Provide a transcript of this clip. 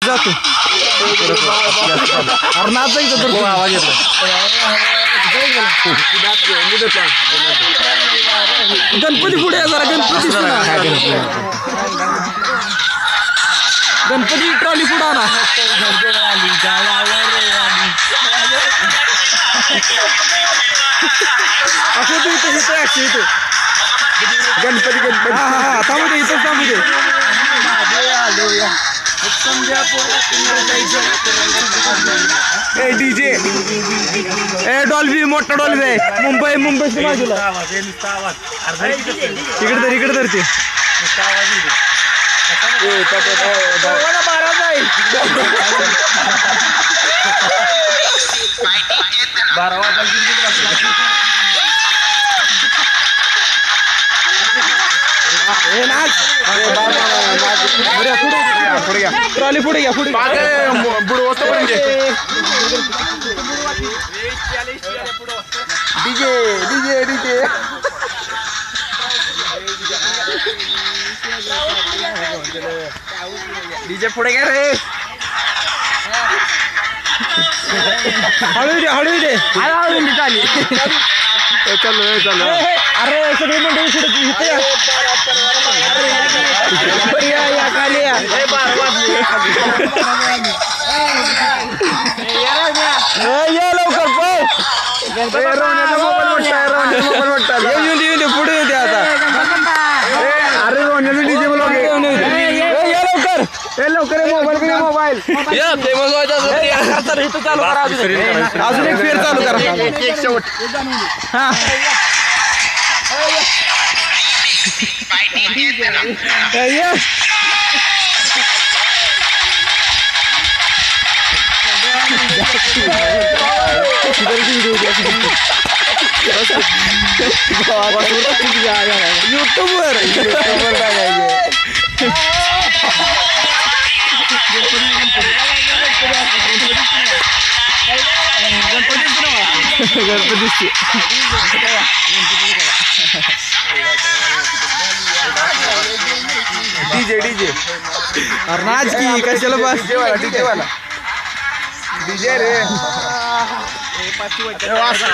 जातो अरे नाच जायचं तर आवाज येतो गणपती पुढे जरा गणपती ट्रॉली पुढे आणा असं तू इथं इथं गणपती हा थांबू दे इथं थांबू दे ए डीजे ए डॉल्बी मोठा डॉल्बी आहे मुंबईच्या बाजूला इकडे धरते ट्रॉली पुढे घ्या पुढे डीजे डीजे पुढे घ्या रे हळू दे चाली चलो अरे सगळे मंडळी पुढे या खाली या लवकर येऊन पुढे येते आता अरे रोण्याचं डीजे या लवकर मोबाईल चालू करा अजून एक फेर चालू करा हा यूट्यूबवर गणपती डीजे अरे नाच की कशाला बस डीजे रे